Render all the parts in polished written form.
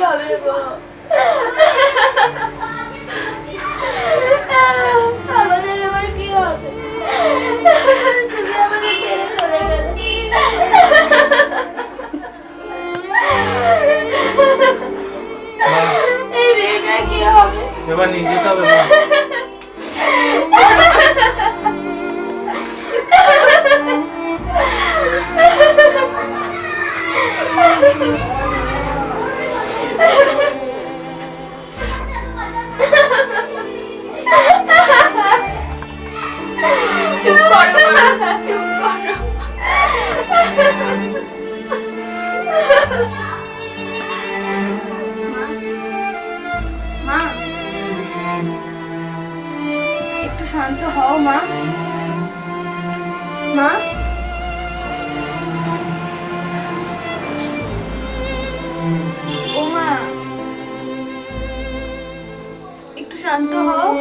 হবে গো? আমাদের এবার কি হবে? তুমি আমাদের ছেড়ে চলে গেলে। এই মেয়েটার কি হবে? এবার নিয়ে যেতে হবে মা। চুপ করো মা, চুপ করো। মা, একটু শান্ত হও মা। মা, ও মা, একটু শান্ত হও।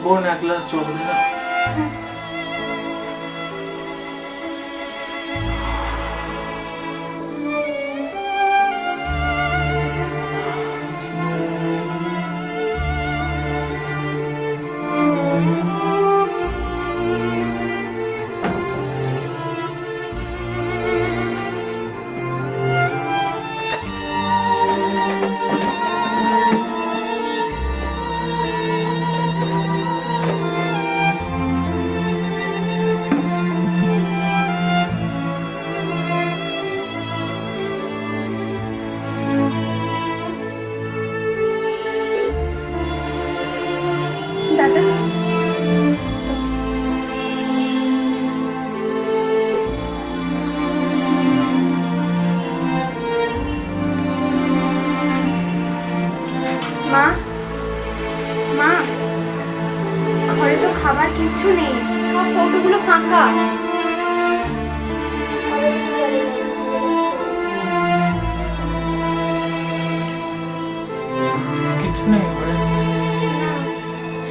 বোন এক গ্লাস জল দে না। দাদা, মা, মা, ঘরে তো খাবার কিচ্ছু নেই, সব কৌটোগুলো ফাঁকা। কিছু নেই ঘরে।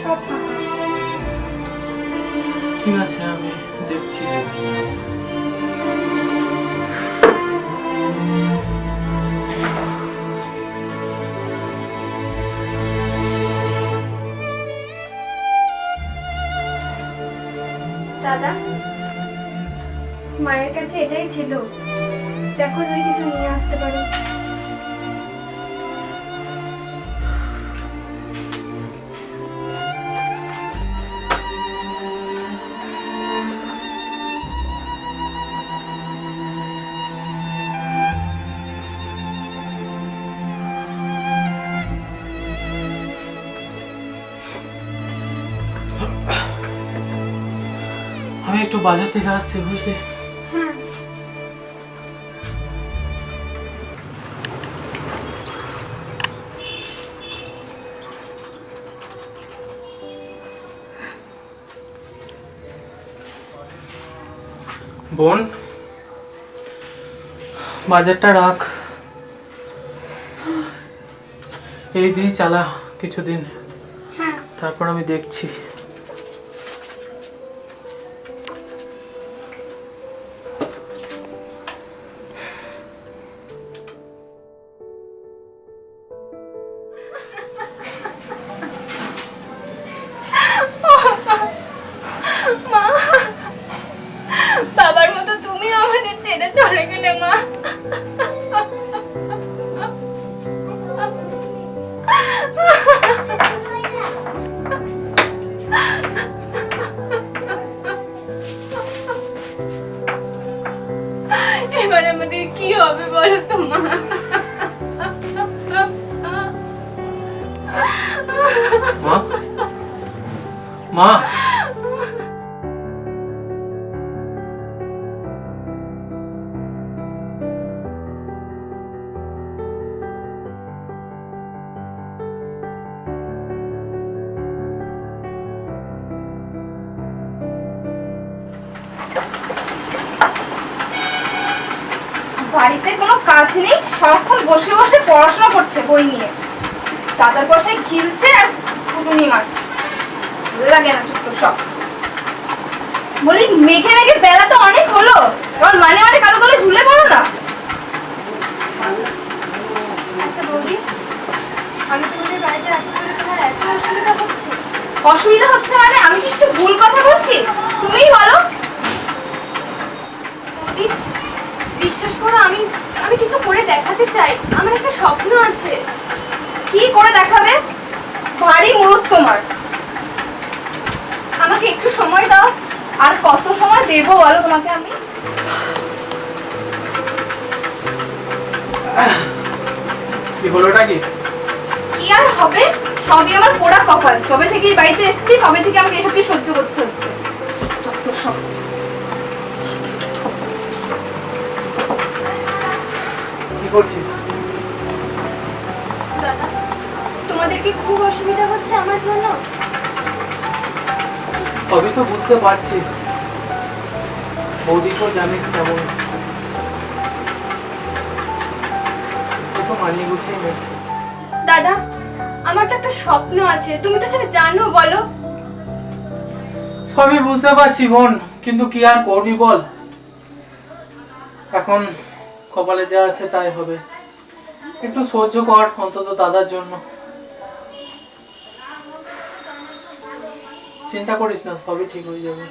সব ফাঁকা। ঠিক আছে, আমি দেখছি। দাদা, মায়ের কাছে এটাই ছিল, দেখো যদি কিছু নিয়ে আসতে পারো। আমি একটু বাজার থেকে আসছি, বুঝলি? হ্যাঁ। বোন, বাজারটা রাখ, এই দিয়ে চালা কিছুদিন, হ্যাঁ। তারপর আমি দেখছি। মা, বাবার মতো তুমিও আমাদের ছেড়ে চলে গেলে মা। এবার আমাদের কি হবে বলো তো মা? মা, মা, বাড়িতে কোনো কাজ নেই, সারাক্ষণ বসে বসে পড়াশোনা করছে বই নিয়ে। দাদার পয়সায় গিলছে আর কুটুনি মারছে। ভালো লাগে না চুপ সব। বলি মেঘে মেঘে বেলা তো অনেক হলো, এবার মানে মানে কারো গলে ঝুলে পড়ো না। আচ্ছা বৌদি, আমি তোমাদের বাড়িতে আছি বলে তোমার এত অসুবিধা হচ্ছে? অসুবিধা হচ্ছে মানে আমি কি কিছু ভুল কথা বলছি? তুমিই বলো। বৌদি বিশ্বাস করো, আমি আমি কিছু করে দেখাতে চাই। আমার একটা স্বপ্ন আছে। কি করে দেখাবে? ভারী মুরুদ তোমার। আমাকে একটু সময় দাও। আর কত সময় দেবো বলো তোমাকে আমি? কি হলোটা কি? কি আর হবে, সবই আমার পোড়া কপাল। যবে থেকে এই বাড়িতে এসেছি তবে থেকে আমাকে এসব সহ্য করতে হচ্ছে। যত সব। কি করছিস? দাদা, তোমাদের কি খুব অসুবিধা হচ্ছে আমার জন্য? সবই তো বুঝতে পারছিস, বৌদি তো জানিস কেমন, একটু মানিয়ে গুছিয়ে নে। দাদা, আমার তো একটা স্বপ্ন আছে, তুমি তো সেটা জানো। বলো। সবই বুঝতে পারছি বোন, কিন্তু কি আর করবি বল, এখন কপালে যা আছে তাই হবে। একটু সহ্য কর অন্তত দাদার জন্য। চিন্তা করিস না, সবই ঠিক হয়ে যাবে।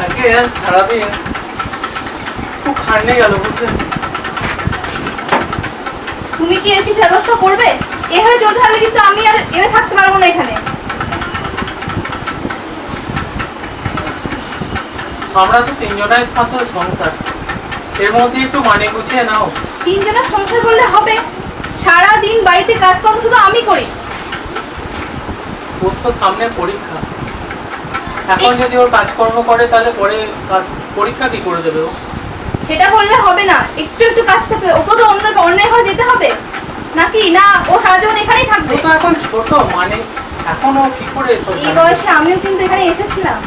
আজকে সারাদিন খুব খান্ডে গেল বুঝলেন। তুমি কি এর কিছু ব্যবস্থা করবে? এভাবে চলতে থাকলে কিন্তু আমি আর এভাবে থাকতে পারবো না এখানে। আমরা তো তিনজনাই মাত্র সংসার, এর মধ্যে একটু মানিয়ে গুছিয়ে নাও। তিনজনের সংসার বললে হবে? সারা দিন বাড়িতে কাজকর্ম শুধু আমি করি। ওর তো সামনে পরীক্ষা, এখন যদি ওর কাজকর্ম করে তাহলে পরে পরীক্ষা কি করে দেবে ও? সেটা বললে হবে না, একটু একটু কাজ করতে হবে। ওকে তো অন্যের ঘরে যেতে হবে নাকি? না ও সারা জীবন এখানেই থাকবে? ও তো এখন ছোট, মানে এখন ও কি করে এসব এই জানবে? বয়সে আমিও কিন্তু এখানে এসেছিলাম।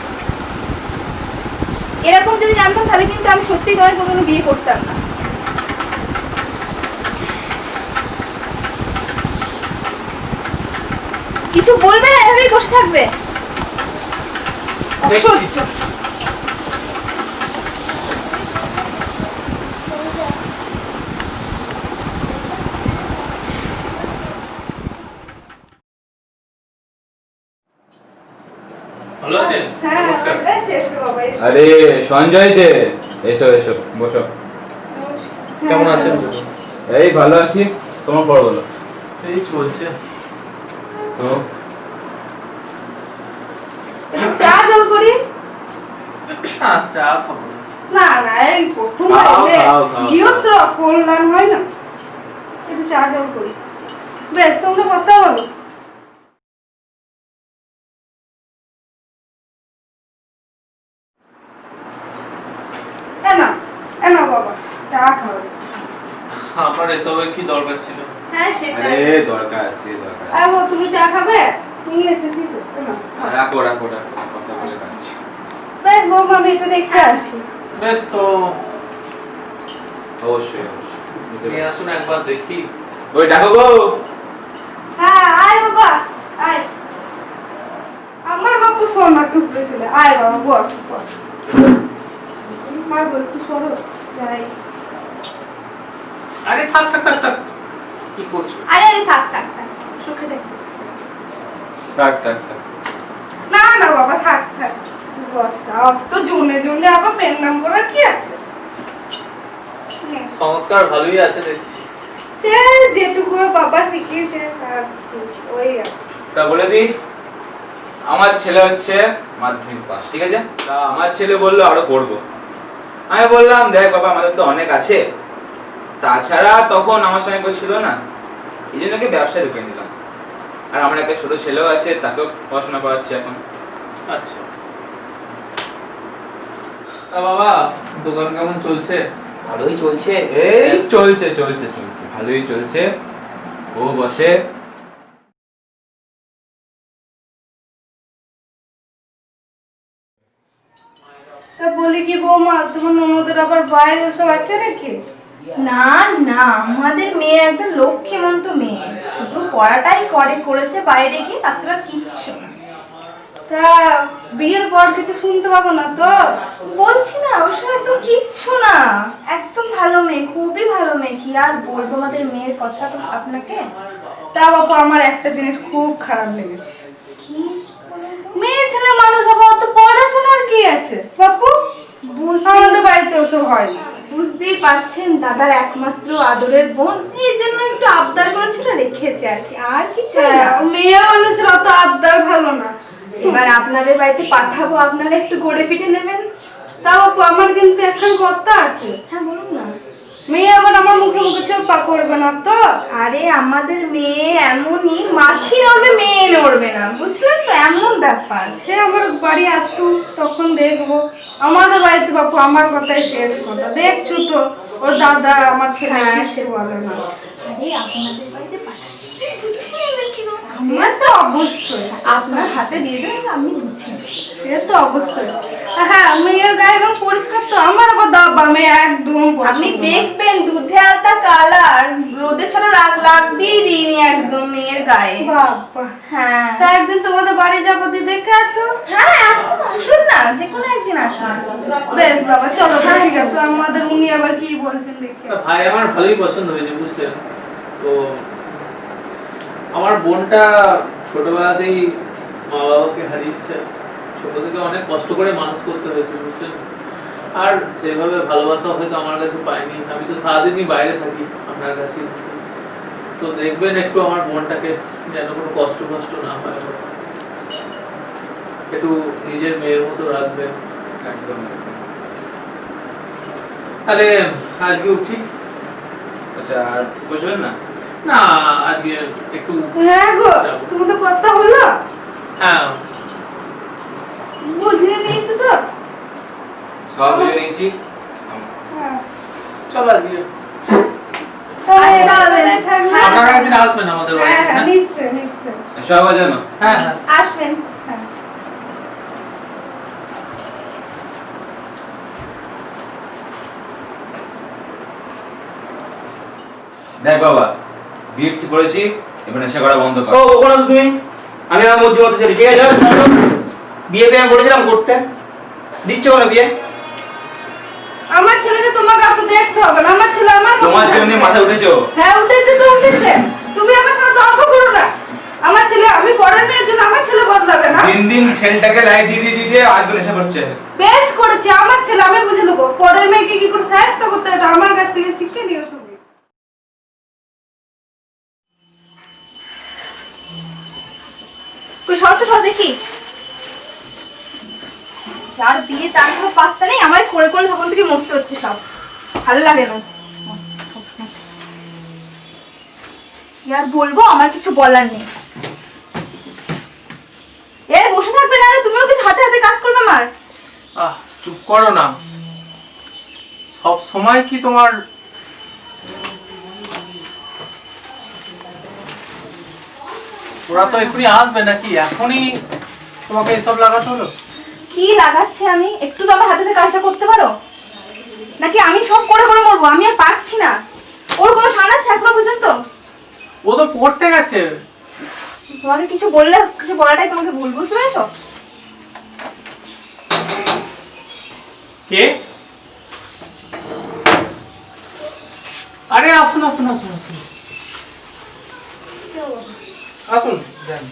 এরকম যদি জানতাম তাহলে কিন্তু আমি সত্যি তোমায় কোনোদিনও বিয়ে করতাম না। কিছু বলবে না, এভাবেই বসে থাকবে? দেখছি। অসহ্য। ভালো আছেন? নমস্কার। আরে সঞ্জয় যে, এসো এসো বসো। কেমন আছেন? এই ভালো আছি, তোমার খবর বলো। এই চলছে। তো চা জল করি? চা খাবো না। না না, এই প্রথম খাও, খাও, খাও। গৃহস্থ কল্যাণ হয় না, একটু চা জল করি। বেশ, তোমরা কথা বলো। এনা বাবা, চা খাও। আমার এসবের কি দরকার ছিল? হ্যাঁ সেটাই। আরে দরকার আছে, দরকার আছে। আগো তুমি চা খাবে? তুমি এসেছি তো, এনা। রাখো রাখো রাখো, কথা বলে রাখছি। বেশ বৌমা, আমি এটা দেখে আসি। বেশ তো অবশ্যই অবশ্যই, বুঝতে নিয়ে পারছি। আসুন একবার দেখি। ওই ডাকো গো। হ্যাঁ আয় বাবা, আয়। আমার বাপু শোনা টুকরে ছিল। আয় বাবা, বস বস। মা বল, একটু সরো যাই। আরে থাক থাক থাক থাক, কি করছো? আরে আরে থাক থাক থাক, সুখে দেখ। থাক থাক থাক। না না বাবা, থাক থাক, বস। আপ তো জুনে জুনে আবার পেন নাম্বার কি আছে? সংস্কার ভালোই আছে দেখছি। সে যেটুকু বাবা শিখিয়েছে তার ওই আর কি। তা বলে দি, আমার ছেলে হচ্ছে মাধ্যমিক পাস, ঠিক আছে? তা আমার ছেলে বললো আরো পড়বো। আমি বললাম দেখ বাবা, আমাদের তো অনেক আছে, তাছাড়া তখন আমার সঙ্গে কেউ ছিল না, এই জন্য কি ব্যবসায় ঢুকে নিলাম। আর আমার একটা ছোট ছেলেও আছে, তাকেও পড়াশোনা করাচ্ছে এখন। আচ্ছা বাবা, দোকান কেমন চলছে? ভালোই চলছে। এই চলছে চলছে চলছে, ভালোই চলছে। ও বসে। বলি কি বৌমা, তোমার ননদের আবার বাইরে সব আছে নাকি? না না, আমাদের মেয়ে একদম লক্ষ্মীমন্ত মেয়ে, শুধু পড়াটাই করেছে বাইরে গিয়ে, তাছাড়া কিচ্ছু না। তা বিয়ের পর কিছু শুনতে পাবো না তো? বলছি না, ওসব একদম কিচ্ছু না, একদম ভালো মেয়ে, খুবই ভালো মেয়ে। কি আর বলবো আমাদের মেয়ের কথা তো আপনাকে। তা বাপু, আমার একটা জিনিস খুব খারাপ লেগেছে। কি বলেন তো? মেয়ে ছেলে মানুষ হবে, অত পড়াশোনার কি আছে বাপু? আমাদের বাড়িতে ওসব হয় না। বুঝতেই পারছেন, দাদার একমাত্র আদরের বোন, এই জন্য একটু আবদার করেছিল, রেখেছে আর কি, আর কিছু না। মেয়ে মানুষের অত আবদার ভালো না। এবার আপনাদের বাড়িতে পাঠাবো, আপনারা একটু গড়ে পিঠে নেবেন। তা বাপু, আমার কিন্তু একখান কথা আছে। হ্যাঁ বলুন না। মেয়ে আবার আমার মুখে মুখে চোপা করবে না তো? আরে আমাদের মেয়ে এমনই, মাছি নড়বে মেয়ে নড়বে না, বুঝলেন তো, এমন ব্যাপার। সে আমার বাড়ি আসুক, তখন দেখবো। আমাদের বাড়িতে বাপু আমার কথাই শেষ কথা, দেখছো তো ওর দাদা আমার ছেলে সে বলে না। আরে আপনাদের বাড়িতে পাঠাচ্ছি, বুঝে নেবেন কি না? আমার তো অবশ্যই, আপনার হাতে দিয়ে দেবেন, আমি বুঝছি। সে তো অবশ্যই। হ্যাঁ, মেয়ের গায়ে রং পরিষ্কার তো, আমার আবার দাবা মেয়ে একদম আপনি পছন্দ না। দেখবেন দুধে আলতা কালার, রোদে ছাড়া রাগ দিয়ে দিইনি একদম মেয়ের গায়ে। বাবা, হ্যাঁ তা একদিন তোমাদের বাড়ি যাবো, দিয়ে দেখে আসো। হ্যাঁ, এখন আসুন না, যে কোনো একদিন আসুন। বেশ বাবা, চলো। হ্যাঁ, ঠিক আছে, চলো। তো আমাদের উনি আবার কি বলছেন দেখে। তা ভাই আমার ভালোই পছন্দ হয়েছে, বুঝলেন তো। আমার বোনটা ছোটবেলাতেই মা বাবাকে হারিয়েছে, ছোট থেকে অনেক কষ্ট করে মানুষ করতে হয়েছে, বুঝলেন। আর সেভাবে ভালোবাসা হয়তো আমার কাছে পাইনি, আমি তো সারাদিনই বাইরে থাকি আপনার কাছে। তো দেখবেন একটু আমার বোনটাকে, যেন কোনো কষ্ট না হয়, একটু নিজের মেয়ের মতো রাখবেন। একদম। তাহলে আজকে উঠি। আচ্ছা, আর বসবেন না? না, আজকে একটু হ্যাঁ গো, তুমি তো কথা হলো, হ্যাঁ বুঝিয়ে নিয়েছো তো? সব বুঝে নিয়েছি। হ্যাঁ। চলো আজকে তাহলে তাহলে থাকলে। হ্যাঁ। আপনারা একদিন আসবেন আমাদের হ্যাঁ বাড়িতে, হ্যাঁ, হ্যাঁ? নিশ্চয় নিশ্চয়। সব জানো? হ্যাঁ হ্যাঁ। আসবেন। হ্যাঁ। দেখ বাবা, বিয়ে ঠিক করেছি, এবার নেশা করা বন্ধ কর। ও ওখানে তুমি, আমি আমার মর্জি মতো চলি, ঠিক আছে? বিয়ে আমি বলেছিলাম করতে, দিচ্ছ কেন বিয়ে? আমার ছেলেকে তোমাকে অত দেখতে হবে না, আমার ছেলে আমার মতো তোমার থাকবে। জন্য মাথা উঠেছো। হ্যাঁ, উঠেছে তো উঠেছে। তুমি আমার সাথে তর্ক করো না। আমার ছেলে, আমি পরের মেয়ের জন্য আমার ছেলে বদলাবে না। দিন দিন ছেলেটাকে লাইট দিয়ে আজকে নেশা করছে। বেশ করেছে, আমার ছেলে আমি বুঝে নেবো। পরের মেয়েকে কি করে সাহায্য করতে হয়, এটা আমার কাছ থেকে শিখে নিও তুমি। কই সরতে সর দেখি। যার বিয়ে তার কোনো পাত্তা নেই, আমার করে তখন থেকে মরতে হচ্ছে সব, ভালো লাগে না। কি আর বলবো, আমার কিছু বলার নেই। বসে থাকবে না, তুমিও কিছু হাতে হাতে কাজ করবে আমার। চুপ করো না, সব সময় কি তোমার ওরা তো এখনই আসবে নাকি, এখনই তোমাকে এসব লাগাতে হলো? কি লাগাচ্ছে আমি? একটু তো আমার হাতে হাতে কাজটা করতে পারো নাকি? আমি সব করে মরবো, আমি আর পারছি না। ওর কোনো সান আছে এখনো পর্যন্ত? ও তো পড়তে গেছে। তোমাকে কিছু বললে, কিছু বলাটাই তোমাকে ভুল, বুঝতে পেরেছো? কে? আরে আসুন আসুন আসুন আসুন আসুন, যান।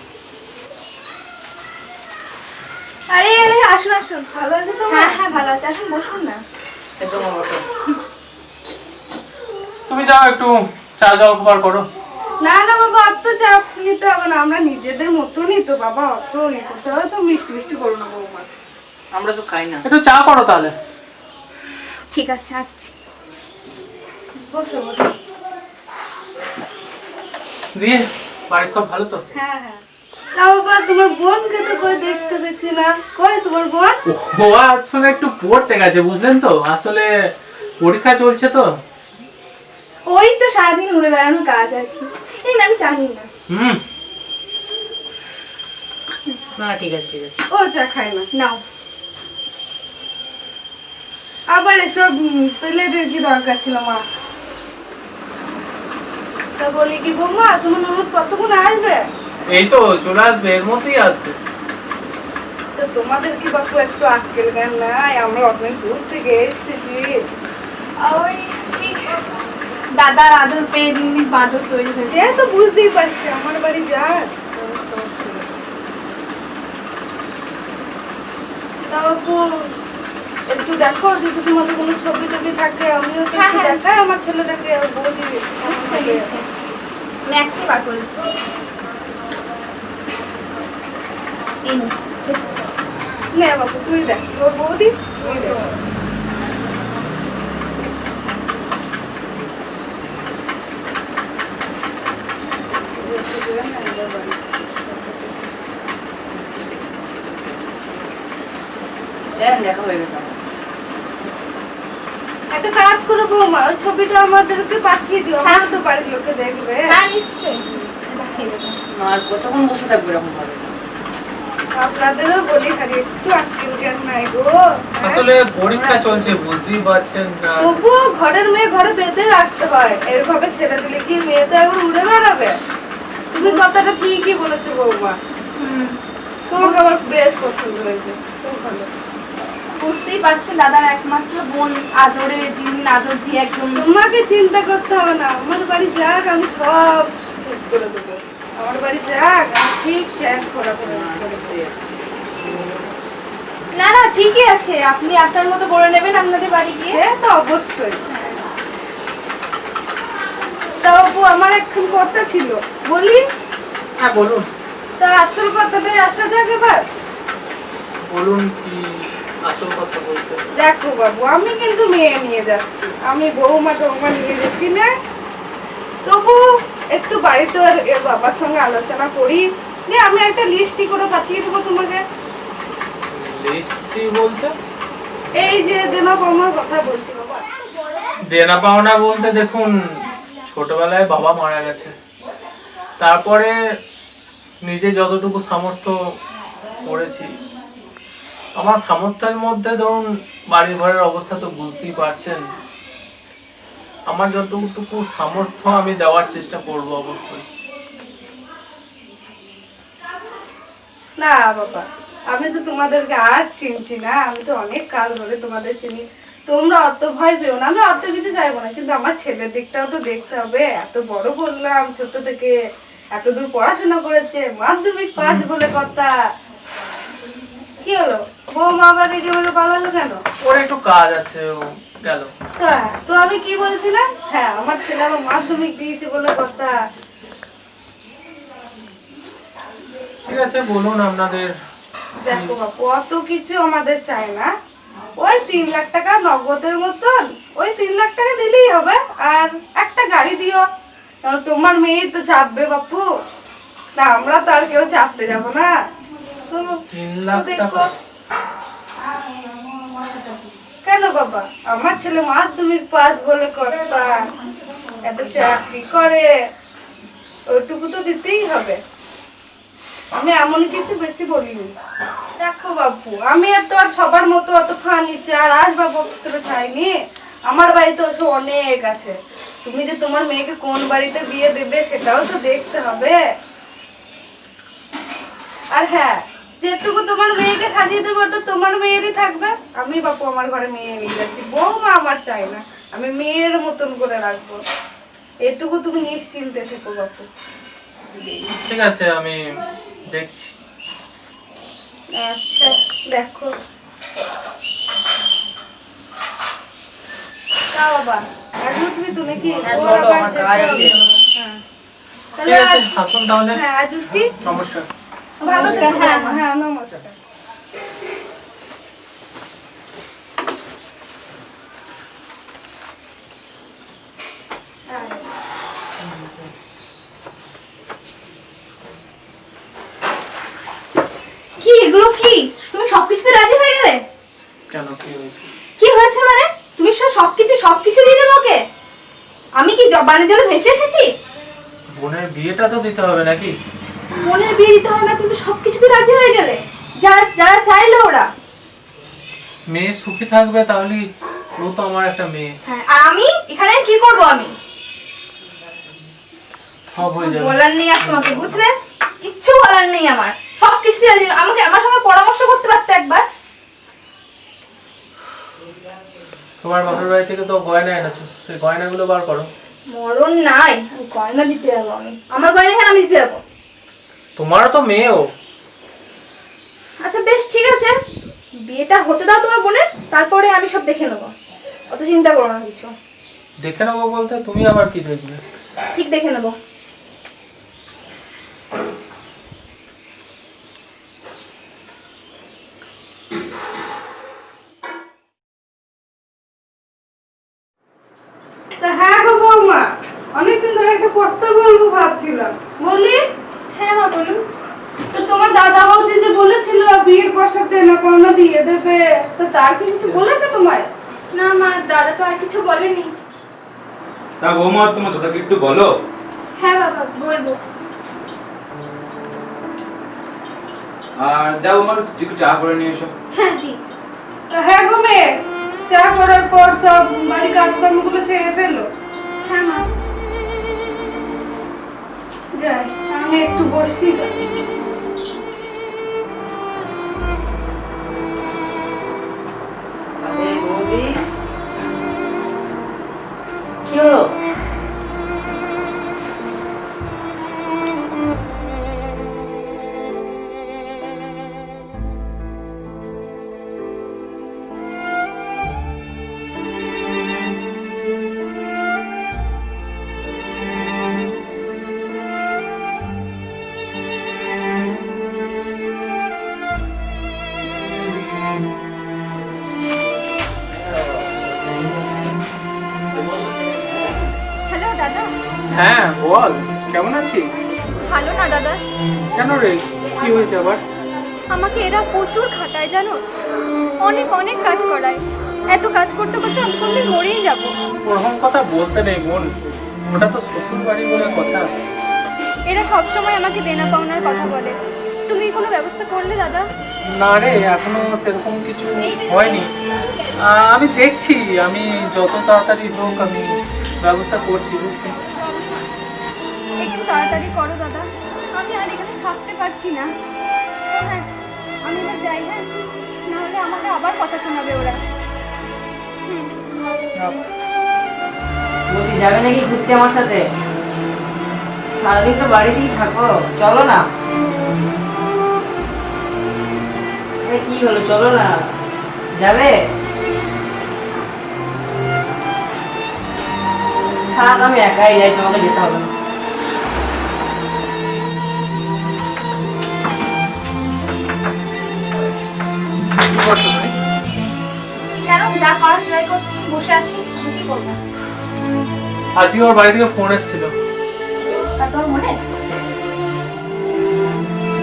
আরে আরে আসুন আসুন। ভালো আছে তো? হ্যাঁ হ্যাঁ ভালো আছে, আসুন বসুন না। তুমি যাও একটু চা জল খাবার করো। না না বাবা, অত চাপ নিতে হবে না, আমরা নিজেদের মতনই তো বাবা, অত ইয়ে করতে হবে তো, মিষ্টি মিষ্টি করো না বৌমা। আমরা তো খাই না। একটু চা করো তাহলে। ঠিক আছে, আসছি। বসো বসো। দিয়ে বাড়ির সব ভালো তো? হ্যাঁ হ্যাঁ। তা বাবা, তোমার বোনকে তো কই দেখতে পেছি না, কই তোমার বোন? ও আসলে একটু পড়তে গেছে, বুঝলেন তো, আসলে পরীক্ষা চলছে তো। ওই তো সারাদিন উড়ে বেড়ানো কাজ আর কি। এই না, আমি জানি না। না ঠিক আছে ঠিক আছে। ও চা খায় না, নাও। আবার এসব প্লেটের কি দরকার ছিল মা? তা বলি কি বৌমা, তোমার ননদ কতক্ষণ আসবে? এই তো চলে আসবে, এর মধ্যেই আসবে। তো তোমাদের কি বাপু একটু আটকেল জ্ঞান নাই? আমরা অনেক দূর থেকে এসেছি। ওই দাদার আদর পেয়ে দিন দিন বাদর তৈরি হয়েছে। সে তো বুঝতেই পারছি, আমার বাড়ি যাক। তা বাপু একটু দেখো যদি তোমাদের কোনো ছবি টবি থাকে, আমিও তো হ্যাঁ, একটু হ্যাঁ। দেখাই আমার ছেলেটাকে, আর বৌদি আমি এখনই বার করে দিচ্ছি। এই নিন। নে বাপু তুই দেখ, তোর বৌদি তুই দেখ। দেখা হয়ে গেছে আমার। একটা কাজ করো বৌমা, ওই ছবিটা আমাদেরকে পাঠিয়ে দিও, হ্যাঁ। আমরা তো বাড়ির লোকে দেখবে। হ্যাঁ নিশ্চয়ই পাঠিয়ে দেবো। আর কতক্ষণ বসে থাকবে এরকম ভাবে? আপনাদেরও বলি খালি একটু আটকেল জ্ঞান নাই গো। হ্যাঁ? আসলে পরীক্ষা চলছে, বুঝতেই পারছেন না। তবুও ঘরের মেয়ে ঘরে বেঁধে রাখতে হয়, এরভাবে ছেড়ে দিলে কি মেয়ে তো একবার উড়ে বেড়াবে? তুমি কথাটা ঠিকই বলেছো বৌমা, তোমাকে আমার বেশ পছন্দ হয়েছে, খুব ভালো। বুঝতেই পারছেন দাদার একমাত্র বোন, আদরে দিন দিন আদর দিয়ে একদম। তোমাকে চিন্তা করতে হবে না, আমার বাড়ি যাক আমি সব ঠিক করে দেবো। আমার বাড়ি যাক আমি ঠিক প্ল্যান করা করে দেবো। না না ঠিকই আছে, আপনি আপনার মতো করে নেবেন আপনাদের বাড়ি গিয়ে। সে তো অবশ্যই। তা বাবু আমার এখন কথা ছিল বলি। হ্যাঁ বলুন। তা আসল কথাটাই আসা যাক এবার। বলুন কি আসল কথা বলতে? দেখো বাবু, আমি কিন্তু মেয়ে নিয়ে যাচ্ছি, আমি বৌমা টৌমা নিয়ে যাচ্ছি না। তবু একটু বাড়িতে আর এর বাবার সঙ্গে আলোচনা করি, যে আমি একটা লিস্টই করে পাঠিয়ে দেবো তোমাকে। লিস্টি বলতে? এই যে দেনা পাওনার কথা বলছি বাবা। দেনা পাওনা বলতে দেখুন, ছোটবেলায় বাবা মারা গেছে, তারপরে নিজে যতটুকু সামর্থ্য করেছি, আমার সামর্থ্যের মধ্যে ধরুন বাড়ি ঘরের অবস্থা তো বুঝতেই পারছেন, আমার যতটুকু সামর্থ্য আমি দেওয়ার চেষ্টা করব অবশ্যই। না বাবা, আমি তো তোমাদেরকে আর চিনছি না, আমি তো অনেক কাল ধরে তোমাদের চিনি। তোমরা অত ভয় পেও না, আমি অত কিছু চাইবো না, কিন্তু আমার ছেলের দিকটাও তো দেখতে হবে। এত বড় করলাম, ছোট থেকে এত দূর পড়াশোনা করেছে, মাধ্যমিক পাস বলে কথা। কি হলো বৌমা আবার রেগে মেগে পালালো কেন? ওর একটু কাজ আছে, ও গেল। তো হ্যাঁ, তো আমি কি বলছিলাম, হ্যাঁ আমার ছেলে আবার মাধ্যমিক দিয়েছে বলে কথা। ঠিক আছে বলুন আপনাদের। দেখো বাপু, অত কিছু আমাদের চাই না, ওই 3 লাখ টাকা নগদের মতন, ওই 3 লাখ টাকা দিলেই হবে। আর একটা গাড়ি দিও, কারণ তোমার মেয়ে তো চাপবে বাপু, না আমরা তো আর কেউ চাপতে যাব না। তো 3 লাখ দেখো। টাকা? কেন বাবা, আমার ছেলে মাধ্যমিক পাস বলে কথা, এত চাকরি করে, ওইটুকু তো দিতেই হবে। আমি এমন কিছু বেশি বলিনি। দেখো বাপু, আমি এত আর সবার মতো অত ফার্নিচার আসবাবপত্র চাইনি, আমার বাড়িতে ওসব অনেক আছে। তুমি যে তোমার মেয়েকে কোন বাড়িতে বিয়ে দেবে সেটাও তো দেখতে হবে। আর হ্যাঁ, যেটুকু তোমার মেয়েকে সাজিয়ে দেবো ওটা তোমার মেয়েরই থাকবে। আমি বাপু আমার ঘরে মেয়ে নিয়ে যাচ্ছি, বৌমা আমার চাই না, আমি মেয়ের মতন করে রাখবো। এটুকু তুমি নিশ্চিন্তে থেকো বাপু। ঠিক আছে, আমি দেখছি। আচ্ছা দেখো। তা বাবা আজ উঠবি তুমি কি? হ্যাঁ, ওর চলো, আবার আমার যেতে কাজ হবে। আছে। হ্যাঁ। ঠিক তাহলে আছে, আজ- আসুন তাহলে। হ্যাঁ আজ উঠছি। নমস্কার। ভালো থেকো হ্যাঁ, বাবা। হ্যাঁ নমস্কার। কি এগুলো কি? তুমি সবকিছুতে রাজি হয়ে গেলে? কেন, কি হয়েছে? কি হয়েছে মানে? তুমি সবকিছু দিয়ে দেবো ওকে? আমি কি জবানের জন্য ভেসে এসেছি? বোনের বিয়েটা তো দিতে হবে নাকি? বোনের বিয়ে দিতে হয় না, কিন্তু সবকিছুতে রাজি হয়ে গেলে? যারা যারা চাইলো ওরা। মেয়ে সুখী থাকবে তাহলেই ও তো আমার একটা মেয়ে। হ্যাঁ, আর আমি এখানে কি করব? আমি সব হয়ে যাবে। বলার নেই আর তোমাকে, বুঝলে? কিচ্ছু বলার নেই আমার, সব কিছু আমাকে আমার সঙ্গে পরামর্শ করতে পারতে একবার। তোমার বাপের বাড়ি থেকে তো গয়না এনেছো, সেই গয়নাগুলো বার করো। মরণ নাই, আমি গয়না দিতে যাবো? আমি আমার গয়না কেন আমি দিতে যাবো? তোমারও তো মেয়েও। আচ্ছা বেশ, ঠিক আছে, বিয়েটা হতে দাও তোমার বোনের, তারপরে আমি সব দেখে নেবো, অত চিন্তা করো না কিছু। দেখে নেবো বলতে তুমি আবার কি দেখবে? ঠিক দেখে নেবো। তা হ্যাঁ গো বৌমা, অনেকদিন ধরে একটা কথা বলবো ভাবছিলাম। বলি? হ্যাঁ মা বলুন। তো তোমার দাদা বৌদি যে বলেছিল বিয়ের পয়সা দেনা পাওনা দিয়ে দেবে, তো তার কি কিছু বলেছে তোমায়? না মা, দাদা তো আর কিছু বলেনি। তা বৌমা তোমার ছোটকে একটু বলো। হ্যাঁ বাবা বলবো। আর যাও আমার একটু চা করে নিয়ে এসো। হ্যাঁ দি। তা হ্যাঁ গো মেয়ে, চা করার পর সব বাড়ি কাজকর্মগুলো সেরে ফেলো। হ্যাঁ মা। যাই, আমি একটু বসি। কি হলো? হ্যালো দাদা। হ্যাঁ বল, কেমন আছিস? ভালো না দাদা, কেন রে, কি হয়েছে আবার? আমাকে এরা প্রচুর খাটায় জানো, অনেক অনেক কাজ করায়। এত কাজ করতে করতে আমি কোনদিন মরেই যাব। ওরকম কথা বলতে নেই বোন, ওটা তো শ্বশুর বাড়ি বলে কথা। এরা সব সময় আমাকে দেনা পাওনার কথা বলে। তুমি কোনো ব্যবস্থা করলে দাদা? না রে, এখনো সেরকম কিছু হয়নি। আমি দেখছি, আমি যত তাড়াতাড়ি হোক আমি ব্যবস্থা করছি, বুঝতে। একটু তাড়াতাড়ি করো দাদা, আমি আর এখানে থাকতে পারছি না। হ্যাঁ, আমি এবার যাই। হ্যাঁ, না হলে আমাকে আবার কথা শোনাবে ওরা। বৌদি যাবে নাকি ঘুরতে আমার সাথে? সারাদিন তো বাড়িতেই থাকো, চলো না। কি হলো, চলো না। যাবে? থাক, আমি একাই যাই, তোমাকে যেতে হবে না। কি করছো তুমি? কেন, যা করার সেটাই করছি, বসে আছি, আমি কি করবো? আজকে ওর বাড়ি থেকে ফোন এসেছিল, তা তোর মনে?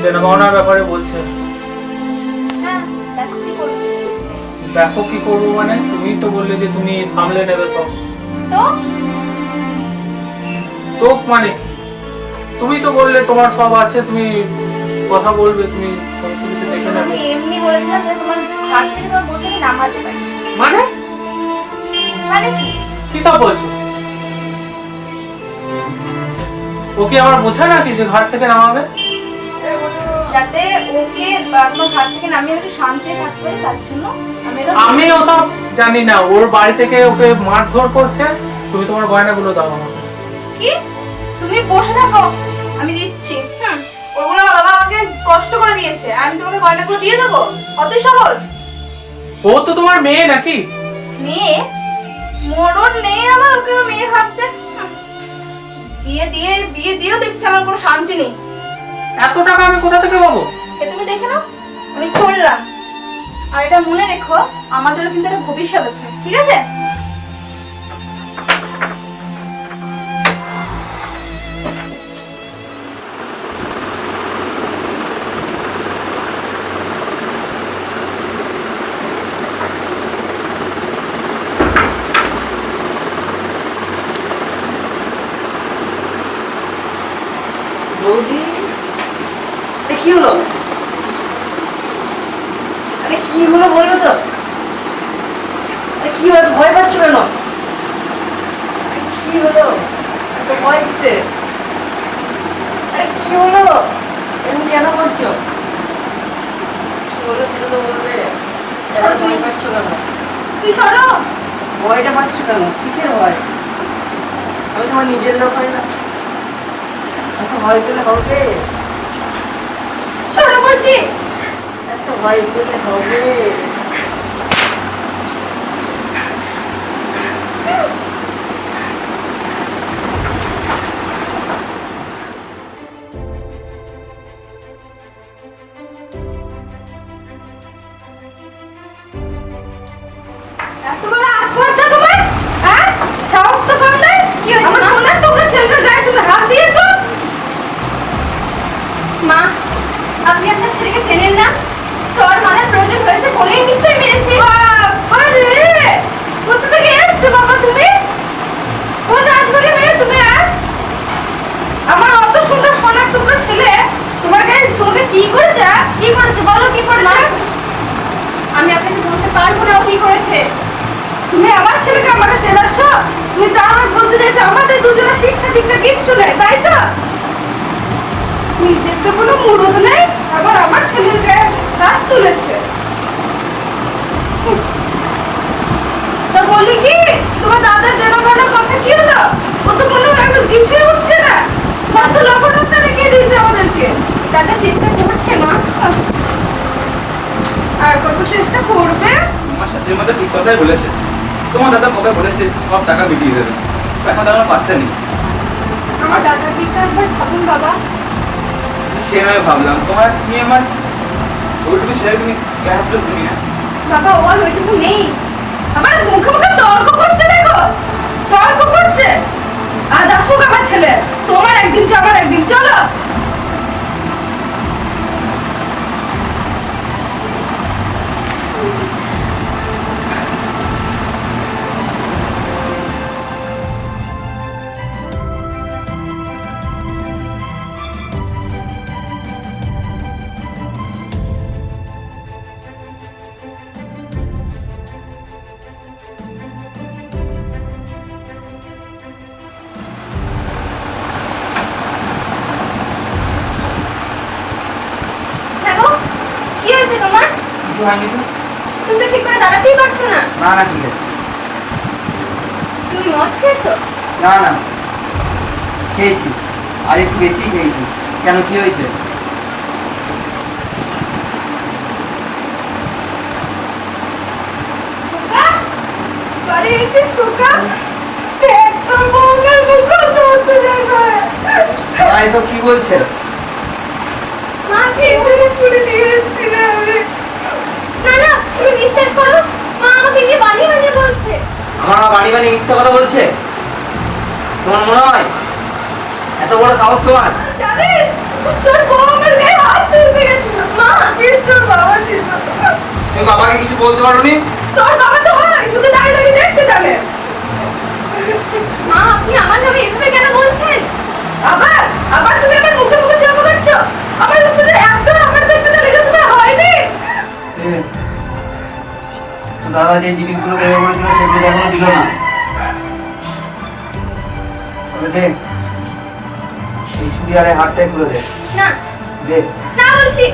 দেনা পাওনার ব্যাপারে বলছে। হ্যাঁ, দেখো কি করবো। দেখো কি করবো মানে? তুমি তো বললে যে তুমি সামলে নেবে সব। তো তো মানে কি? তুমি তো বললে তোমার সব আছে, তুমি কথা বলবে, তুমি সমস্ত কিছু দেখে আমি নেবে। এমনি বলেছিলাম যে তোমার ঘাট থেকে তোমার বোনকে আমি নামাতে পারি। মানে মানে কি? কি সব বলছো? ওকে আমার বোঝা নাকি যে ঘাট থেকে নামাবে? যাতে ওকে তোমার ঘাট থেকে নামিয়ে একটু শান্তি থাকতে পারি, তার জন্য আমি ওসব জানি না। ওর বাড়ি থেকে ওকে মারধর করছে। তুমি তোমার গয়নাগুলো দাও আমাকে। কি? তুমি বসে থাকো, আমি দিচ্ছি। ওগুলো আমার বাবা আমাকে কষ্ট করে দিয়েছে, আর আমি তোমাকে গয়নাগুলো দিয়ে দেবো? অতই সহজ? ও তো তোমার মেয়ে নাকি? মেয়ে? মরণ নেই আমার ওকে আমার মেয়ে ভাবতে। বিয়ে দিয়েও দেখছি আমার কোনো শান্তি নেই। এত টাকা আমি কোথা থেকে পাবো? সে তুমি দেখে নাও, আমি চললাম। আর এটা মনে রেখো, আমাদেরও কিন্তু একটা ভবিষ্যৎ আছে, ঠিক আছে? বৌদি, আরে কি হলো? আরে কি হলো বলবে তো? কি হলো, ভয় পাচ্ছ কেন? কি হলো, এত ভয় কিসে? আরে কি হলো, এরকম কেন করছো? কি হলো সেটা তো বলবে। সরো তুমি। ভয় পাচ্ছ কেন? তুই সরো। ভয়টা পাচ্ছ কেন? কিসের ভয়? আমি তোমার নিজের লোক হয় না, এত ভয় পেলে হবে? সরো বলছি। এত ভয় পেলে হবে? এত বড় আসপর্দা তোমার? হ্যাঁ? সাহস তো কম নাই? কি হয়েছে আমার সোনার তোমরা ছেলেটার গায়ে তুমি হাত দিয়েছো? মা, আপনি আপনার ছেলেকে চেনেন না? চর মারার প্রয়োজন হয়েছে বলেই নিশ্চয়ই মেরেছে। আরে কোথা থেকে এসছো বাবা তুমি? কোন রাজবাড়ি মেয়ে তুমি? আমার অত সুন্দর সোনার টুকরো ছেলে তোমার গায়ে তুমি কি করেছে? কি করেছে বলো, কি করেছে? আমি আপনাকে বলতে পারবো না ও কি করেছে। তুমি আমার ছেলেকে আমাকে চেনাচ্ছ? তুমি তার আমার বলতে চাইছো আমাদের দুজনের শিক্ষা দীক্ষা কিচ্ছু নেই, তাই তো? নিজের তো কোনো মুরদ নেই, আবার আমার ছেলের গায়ে হাত তুলেছে। তা বলি কি, তোমার দাদার দেনা পাওনার কথা কি হলো? ও তো কোনো একদম কিছুই উঠছে না, কত লবণতা রেখে দিয়েছে আমাদেরকে। দাদা চেষ্টা করছে মা, আর কত চেষ্টা করবে? আমার সাথে মতো ঠিক কথাই বলেছে। তোমার দাদা কবে বলেছে সব টাকা মিটিয়ে দেবে, এখন তো আমার পারতে নেই। আমার দাদার দিকে একবার ভাবুন বাবা। সে আমি ভাবলাম তোমার তুমি আমার ওইটুকু ছেলে তুমি ক্যাশ প্লেস তুমি বাবা ও আর ওইটুকু নেই। আমার মুখে মুখে তর্ক করছে, দেখো তর্ক করছে। আজ আসুক আমার ছেলে, তোমার একদিন কি আমার একদিন, চলো। হ্যালো, কি হয়েছে তোমার? কিছু হয়নি তো? তুমি তো ঠিক করে দাঁড়াতেই পারছো না। না না, ঠিক আছে। তুমি মদ খেয়েছো? না না, খেয়েছি, আর একটু বেশি খেয়েছি। কেন, কি হয়েছে? খোকা, বাড়ি এসেছিস খোকা? দেখ তোর বউয়ের মুখ কত অত্যাচার করে। মা এসব কি বলছে? মা খেয়ে পুড়ে নিয়ে এসেছি না আমি। না না, তুমি বিশ্বাস করো, মা আমাকে নিয়ে বানিয়ে বানিয়ে বলছে। আমার মা বাড়ি বাড়ি মিথ্যা কথা বলছে? তোমার মনে হয় এত বড় সাহস তোমার? জানিস তোর বউ আমার গায়ে হাত তুলতে গেছিল। মা, তোর বাবা ছিল। তুমি বাবাকে কিছু বলতে পারোনি? তোর বাবা তো হয় শুধু দাঁড়িয়ে দাঁড়িয়ে দেখতে জানে। মা, আপনি আমার নামে এভাবে কেন বলছেন? আবার আবার তুমি আমার মুখে মুখে জন্ম করছো। আমার পেছনে একদম আমার পেছনে লেগে তোমার হয়নি। তো দাদা যে জিনিসগুলো দেবে বলেছিল সেগুলো এখনো দিল না। তবে দে, এই ছুরি আরে হাতটাই খুলে দে। না দে না বলছি,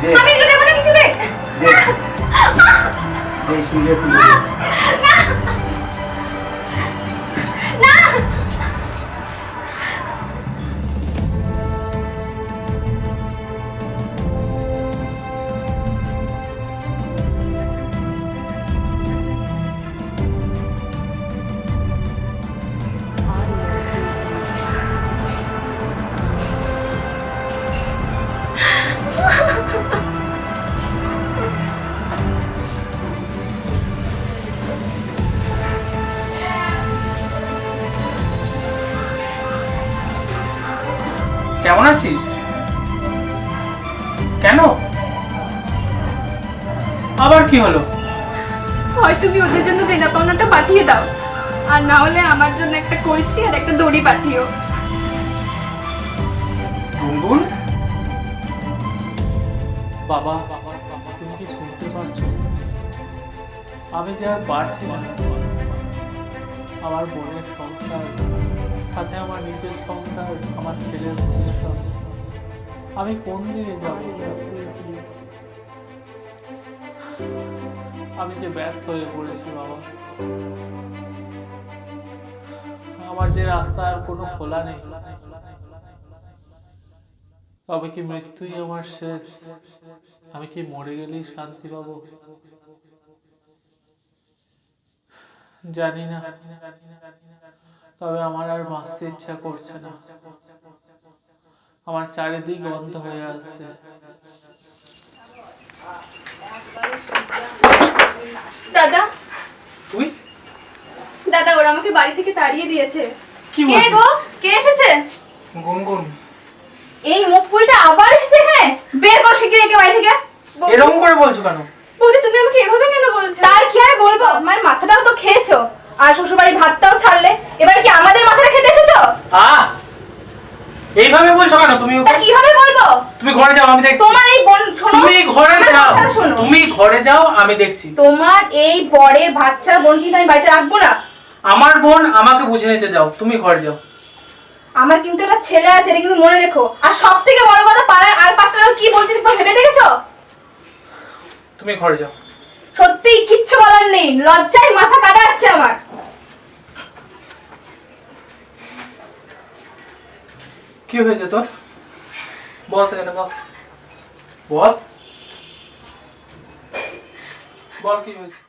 দে। আমি এগুলো দেবো না, কিছু দে। দে, এই ছুরিটা খুলে দে। না না। কেমন আছিস? কেন, আবার কি হলো? হয় তুমি ওদের জন্য দেনা পাওনাটা পাঠিয়ে দাও, আর না হলে আমার জন্য একটা কলসি আর একটা দড়ি পাঠিও। গুনগুন, বাবা বাবা বাবা, তুমি কি শুনতে পাচ্ছ? আমি যে আর পারছি না, আমার বোনের সংসার, সাথে আমার নিজের সংসার, আমার ছেলের ভবিষ্যৎ, আমি কোন দিকে যাব? আমি যে ব্যর্থ হয়ে পড়েছি বাবা। আমার যে রাস্তা আর কোনো খোলা নেই। তবে কি মৃত্যুই আমার শেষ? আমি কি মরে গেলেই শান্তি পাবো? জানি না, তবে আমার আর বাঁচতে ইচ্ছা করছে না। আমার চারিদিক বন্ধ হয়ে আসছে। দাদা, তুই দাদা ওরা আমাকে বাড়ি থেকে তাড়িয়ে দিয়েছে। কি কে বলছিস? গো? কে এসেছে? গুনগুন, এই মুখপুরিটা আবার এসেছে এখানে? বের কর শিগগিরই একে বাড়ি থেকে। এরকম করে বলছো কেন? বৌদি তুমি আমাকে এভাবে কেন বলছো? তার কি আর বলবো, মায়ের মাথাটাও তো খেয়েছো আর শ্বশুরবাড়ি ভাতটাও ছাড়লে, এবার কি আমাদের মাথাটা খেতে এসেছো? এইভাবে বলছো কেন তুমি? তা কিভাবে বলবো? তুমি ঘরে যাও, আমি দেখছি। তোমার এই বোন শোনো, তুমি ঘরে আমার যাও, কথাটা শোনো। তুমি ঘরে যাও, আমি দেখছি। তোমার এই বরের ভাত ছাড়া বোন কিন্তু আমি বাড়িতে রাখবো না। আমার বোন আমাকে বুঝে নিতে দাও, তুমি ঘরে যাও। আমার কিন্তু একটা ছেলে আছে, এটা কিন্তু মনে রেখো। আর সব থেকে বড় কথা, পাড়ার আর পাঁচটা লোক কি বলছে একবার ভেবে দেখেছো? তুমি ঘরে যাও। সত্যি কিচ্ছু বলার নেই, লজ্জায় মাথা কাটা যাচ্ছে আমার। কি হয়েছে তোর? বস এখানে, বস। বস, বল কি হয়েছে?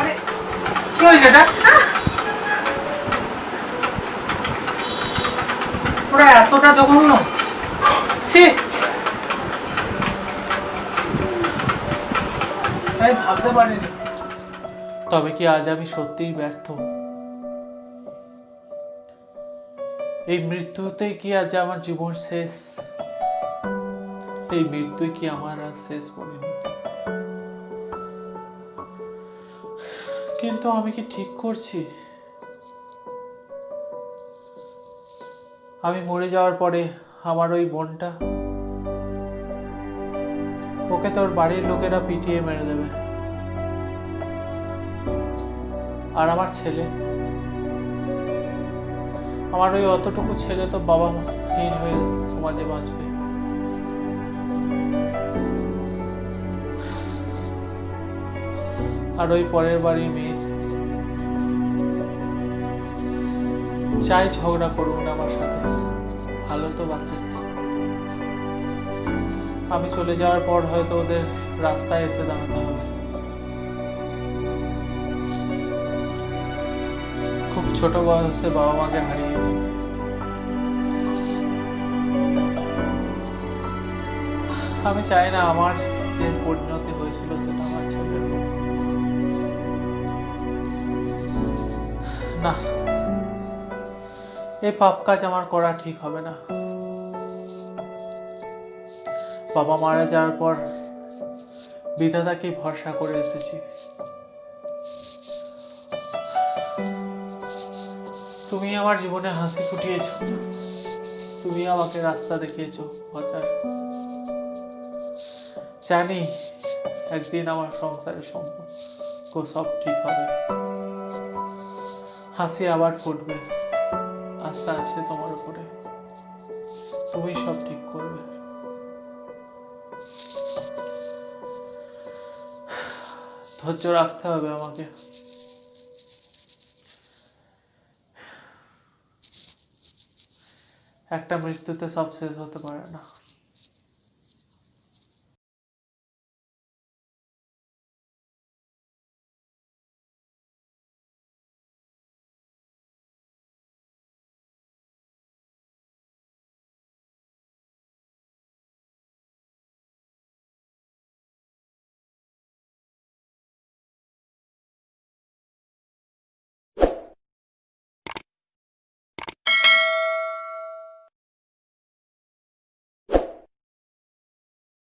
আরে কি হয়েছে এটা? ওরা এতটা জঘন্য? ছি, আমি ভাবতে পারিনি। তবে কি আজ আমি সত্যিই ব্যর্থ? এই মৃত্যুতেই কি আজ আমার জীবন শেষ? এই মৃত্যুই কি আমার আজ শেষ পরিণতি? কিন্তু আমি কি ঠিক করছি? আমি মরে যাওয়ার পরে আমার ওই বোনটা, ওকে তোর বাড়ির লোকেরা পিটিয়ে মেরে দেবে। আর আমার ছেলে, আমার ওই অতটুকু ছেলে তো বাবা মাহীন হয়ে সমাজে বাঁচবে। আর ওই পরের বাড়ির মেয়ে চাই ঝগড়া করুন আমার সাথে, ভালো তো বাঁচে। আমি চলে যাওয়ার পর হয়তো ওদের রাস্তায় এসে দাঁড়াতে হবে। খুব ছোট বয়সে বাবা মাকে হারিয়েছি। আমি চাই না আমার যে পরিণতি হয়েছিল সেটা আমার ছেলের হোক। না, এই পাপ কাজ আমার করা ঠিক হবে না। বাবা মারা যাওয়ার পর বিধাতাকে ভরসা করে এসেছি। তুমি আমার জীবনে হাসি ফুটিয়েছ, তুমি আমাকে রাস্তা দেখিয়েছ বাঁচার। জানি একদিন আমার সংসারের সম্পর্ক সব ঠিক হবে, হাসি আবার ফুটবে। আস্থা আছে তোমার উপরে, তুমি সব ঠিক করবে। ধৈর্য রাখতে হবে আমাকে। একটা মৃত্যুতে সব শেষ হতে পারে না।